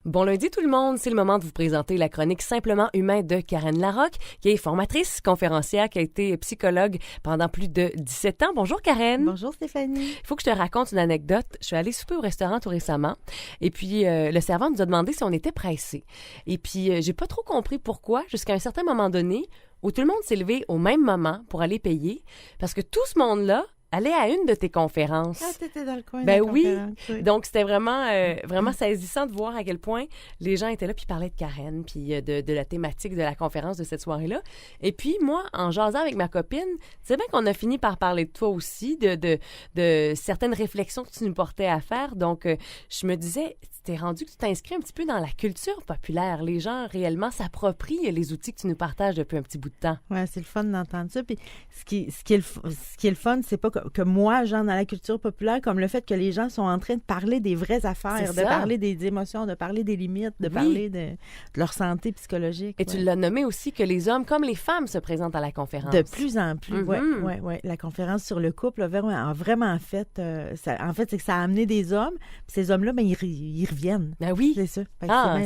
Bon lundi tout le monde, c'est le moment de vous présenter la chronique Simplement humain de Karen Larocque, qui est formatrice, conférencière, qui a été psychologue pendant plus de 17 ans. Bonjour Karen. Bonjour Stéphanie. Il faut que je te raconte une anecdote. Je suis allée souper au restaurant tout récemment et puis le serveur nous a demandé si on était pressé. Et puis j'ai pas trop compris pourquoi jusqu'à un certain moment donné où tout le monde s'est levé au même moment pour aller payer parce que tout ce monde-là allait à une de tes conférences. Ah, t'étais dans le coin. Ben de la oui. conférence, Donc, c'était vraiment saisissant de voir à quel point les gens étaient là puis parlaient de Karen puis de la thématique de la conférence de cette soirée-là. Et puis, moi, en jasant avec ma copine, c'est bien qu'on a fini par parler de toi aussi, de certaines réflexions que tu nous portais à faire. Donc, je me disais, t'es rendu que tu t'inscris un petit peu dans la culture populaire. Les gens réellement s'approprient les outils que tu nous partages depuis un petit bout de temps. Oui, c'est le fun d'entendre ça. Puis ce qui est le fun, c'est pas que moi, genre, dans la culture populaire, comme le fait que les gens sont en train de parler des vraies affaires, de parler des émotions, de parler des limites, de parler de leur santé psychologique. Et tu l'as nommé aussi que les hommes comme les femmes se présentent à la conférence. De plus en plus, oui. La conférence sur le couple a vraiment fait... c'est que ça a amené des hommes. Puis ces hommes-là, ben, ils reviennent. Ben oui. C'est ça.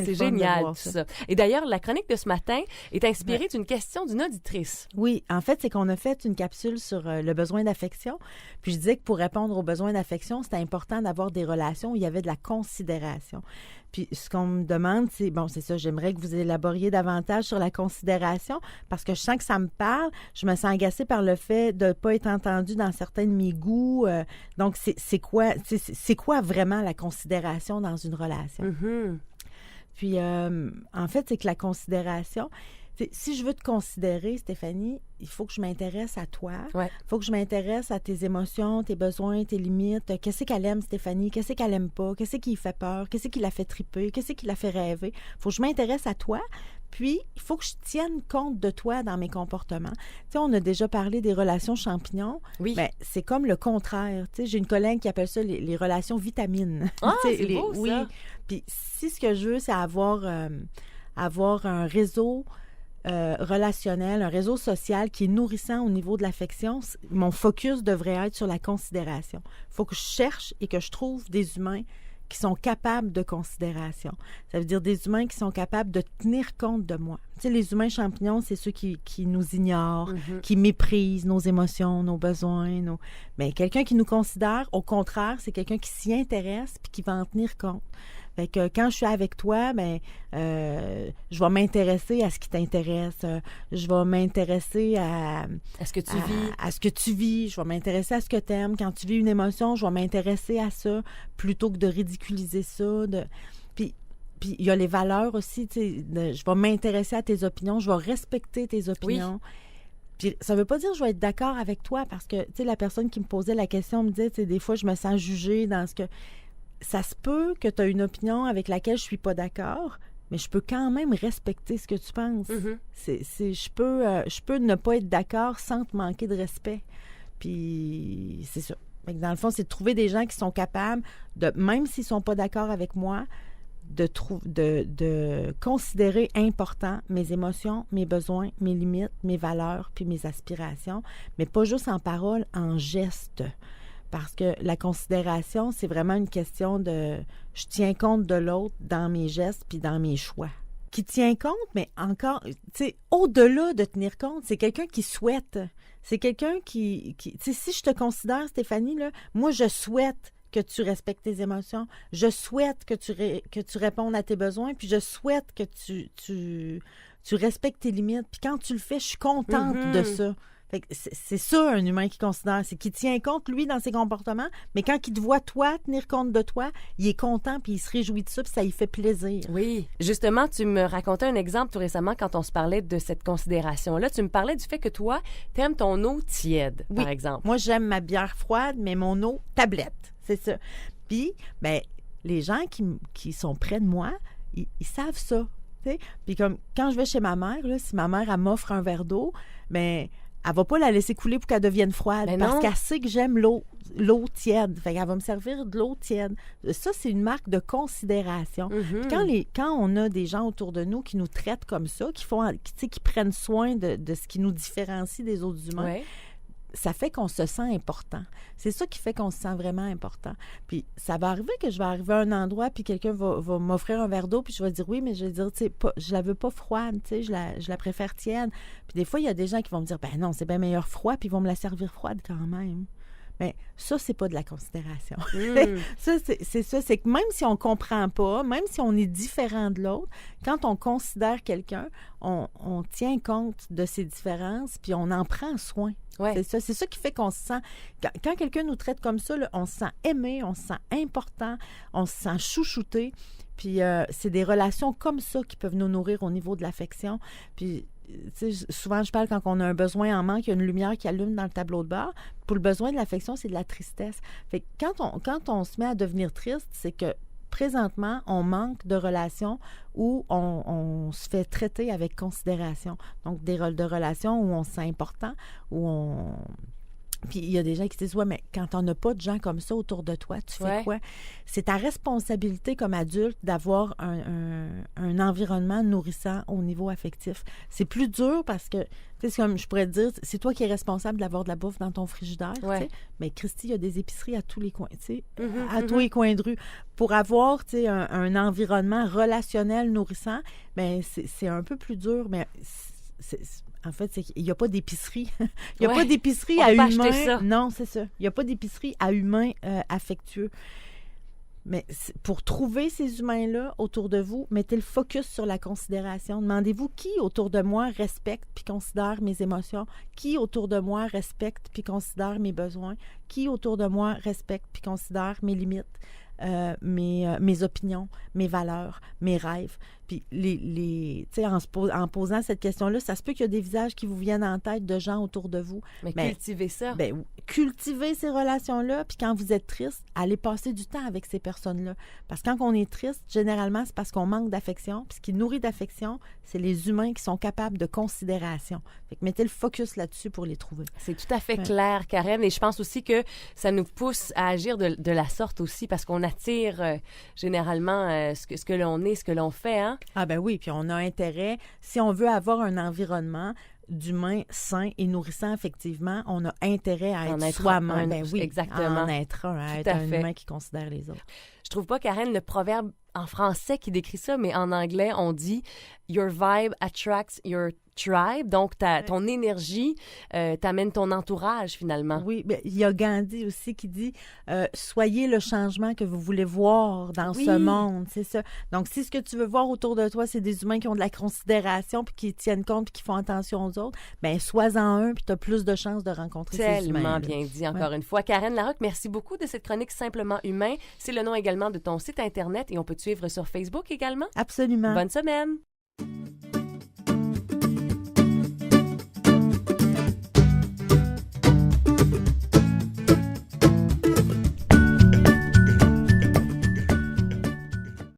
C'est génial tout ça. Et d'ailleurs, la chronique de ce matin est inspirée d'une question d'une auditrice. Oui, en fait, c'est qu'on a fait une capsule sur le besoin d'affection. Puis je disais que pour répondre aux besoins d'affection, c'était important d'avoir des relations où il y avait de la considération. Puis ce qu'on me demande, c'est ça, j'aimerais que vous élaboriez davantage sur la considération parce que je sens que ça me parle. Je me sens agacée par le fait de ne pas être entendue dans certains de mes goûts. Donc, c'est quoi vraiment la considération dans une relation? Mm-hmm. Puis, en fait, c'est que la considération... Si je veux te considérer, Stéphanie, il faut que je m'intéresse à toi. Il faut que je m'intéresse à tes émotions, tes besoins, tes limites. Qu'est-ce qu'elle aime, Stéphanie? Qu'est-ce qu'elle aime pas? Qu'est-ce qui lui fait peur? Qu'est-ce qui la fait triper? Qu'est-ce qui la fait rêver? Il faut que je m'intéresse à toi. Puis, il faut que je tienne compte de toi dans mes comportements. Tu sais, on a déjà parlé des relations champignons. Oui. Bien, c'est comme le contraire. Tu sais, j'ai une collègue qui appelle ça les relations vitamines. Ah, c'est beau, ça! Oui. Puis, si ce que je veux, c'est avoir un réseau... relationnel, un réseau social qui est nourrissant au niveau de l'affection, mon focus devrait être sur la considération. Il faut que je cherche et que je trouve des humains qui sont capables de considération. Ça veut dire des humains qui sont capables de tenir compte de moi. Tu sais, les humains champignons, c'est ceux qui nous ignorent, qui méprisent nos émotions, nos besoins. Mais quelqu'un qui nous considère, au contraire, c'est quelqu'un qui s'y intéresse puis qui va en tenir compte. Fait que quand je suis avec toi, je vais m'intéresser à ce qui t'intéresse. Je vais m'intéresser à ce que tu vis. À ce que tu vis. Je vais m'intéresser à ce que tu aimes. Quand tu vis une émotion, je vais m'intéresser à ça plutôt que de ridiculiser ça. Puis il y a les valeurs aussi. Je vais m'intéresser à tes opinions. Je vais respecter tes opinions. Oui. Puis ça veut pas dire que je vais être d'accord avec toi parce que, tu sais, la personne qui me posait la question me disait, tu sais, des fois, je me sens jugée dans ce que... Ça se peut que tu as une opinion avec laquelle je suis pas d'accord, mais je peux quand même respecter ce que tu penses. Mm-hmm. Je peux ne pas être d'accord sans te manquer de respect. Puis c'est ça. Fait que dans le fond, c'est de trouver des gens qui sont capables de, même s'ils sont pas d'accord avec moi, de considérer important mes émotions, mes besoins, mes limites, mes valeurs, puis mes aspirations, mais pas juste en parole, en geste. Parce que la considération, c'est vraiment une question de... Je tiens compte de l'autre dans mes gestes puis dans mes choix. Qui tient compte, mais encore, tu sais, au-delà de tenir compte, c'est quelqu'un qui souhaite. C'est quelqu'un qui tu sais, si je te considère, Stéphanie, là, moi, je souhaite que tu respectes tes émotions. Je souhaite que tu répondes à tes besoins, puis je souhaite que tu respectes tes limites. Puis quand tu le fais, je suis contente de ça. Fait que c'est ça, un humain qui considère. C'est qu'il tient compte, lui, dans ses comportements, mais quand il te voit, toi, tenir compte de toi, il est content, puis il se réjouit de ça, puis ça lui fait plaisir. Oui. Justement, tu me racontais un exemple tout récemment quand on se parlait de cette considération-là. Tu me parlais du fait que toi, t'aimes ton eau tiède, par exemple. Moi, j'aime ma bière froide, mais mon eau tablette. C'est ça. Puis, les gens qui sont près de moi, ils savent ça. T'sais? Puis comme quand je vais chez ma mère, là, si ma mère, elle m'offre un verre d'eau, elle va pas la laisser couler pour qu'elle devienne froide parce qu'elle sait que j'aime l'eau tiède. Fait qu'elle va me servir de l'eau tiède. Ça, c'est une marque de considération. Mm-hmm. Puis quand on a des gens autour de nous qui nous traitent comme ça, qui prennent soin de ce qui nous différencie des autres humains, ça fait qu'on se sent important. C'est ça qui fait qu'on se sent vraiment important. Puis ça va arriver que je vais arriver à un endroit, puis quelqu'un va m'offrir un verre d'eau, puis je vais dire oui, mais je vais dire, tu sais, je la veux pas froide, tu sais, je la préfère tiède. Puis des fois, il y a des gens qui vont me dire, ben non, c'est bien meilleur froid, puis ils vont me la servir froide quand même. Mais ça, c'est pas de la considération. Ça, c'est ça. C'est que même si on comprend pas, même si on est différent de l'autre, quand on considère quelqu'un, on tient compte de ses différences, puis on en prend soin. Ouais. C'est ça qui fait qu'on se sent... Quand quelqu'un nous traite comme ça, là, on se sent aimé, on se sent important, on se sent chouchouté. Puis c'est des relations comme ça qui peuvent nous nourrir au niveau de l'affection. Puis souvent, je parle quand on a un besoin en manque, il y a une lumière qui allume dans le tableau de bord. Pour le besoin de l'affection, c'est de la tristesse. Fait que quand on se met à devenir triste, c'est que présentement, on manque de relations où on se fait traiter avec considération. Donc, des rôles de relations où on se sent important, où on... Puis il y a des gens qui disent, ouais, mais quand on n'a pas de gens comme ça autour de toi, tu fais quoi? C'est ta responsabilité comme adulte d'avoir un environnement nourrissant au niveau affectif. C'est plus dur parce que, tu sais, comme je pourrais te dire, c'est toi qui es responsable d'avoir de la bouffe dans ton frigidaire, tu sais. Mais Christy, il y a des épiceries à tous les coins, tu sais, à tous les coins de rue. Pour avoir, tu sais, un environnement relationnel nourrissant, bien, c'est un peu plus dur, mais en fait, il n'y a pas d'épicerie. Il n'y a pas d'épicerie à humain. Non, c'est ça. Il n'y a pas d'épicerie à humain affectueux. Mais pour trouver ces humains-là autour de vous, mettez le focus sur la considération. Demandez-vous qui autour de moi respecte puis considère mes émotions, qui autour de moi respecte puis considère mes besoins, qui autour de moi respecte puis considère mes limites, mes opinions, mes valeurs, mes rêves. Puis, en posant cette question-là, ça se peut qu'il y a des visages qui vous viennent en tête de gens autour de vous. Mais cultivez ça. Cultivez ces relations-là, puis quand vous êtes triste, allez passer du temps avec ces personnes-là. Parce que quand on est triste, généralement, c'est parce qu'on manque d'affection. Puis ce qui nourrit d'affection, c'est les humains qui sont capables de considération. Fait que mettez le focus là-dessus pour les trouver. C'est tout à fait clair, Karen. Et je pense aussi que ça nous pousse à agir de la sorte aussi, parce qu'on attire généralement ce que l'on est, ce que l'on fait, hein? Ah ben oui, puis on a intérêt, si on veut avoir un environnement d'humain sain et nourrissant effectivement, on a intérêt à être soi-même. Ben oui, exactement. À en être à être un humain qui considère les autres. Je trouve pas, Karen, le proverbe en français qui décrit ça, mais en anglais, on dit « Your vibe attracts your tribe ». Donc, ton énergie t'amène ton entourage, finalement. Oui, bien, il y a Gandhi aussi qui dit « Soyez le changement que vous voulez voir dans ce monde ». C'est ça. Donc, si ce que tu veux voir autour de toi, c'est des humains qui ont de la considération, puis qui tiennent compte, puis qui font attention aux autres, bien, sois-en un, puis tu as plus de chances de rencontrer ces humains. Tellement bien dit, encore une fois. Karen Larocque, merci beaucoup de cette chronique Simplement humain. C'est le nom également de ton site Internet et on peut te suivre sur Facebook également. Absolument. Bonne semaine.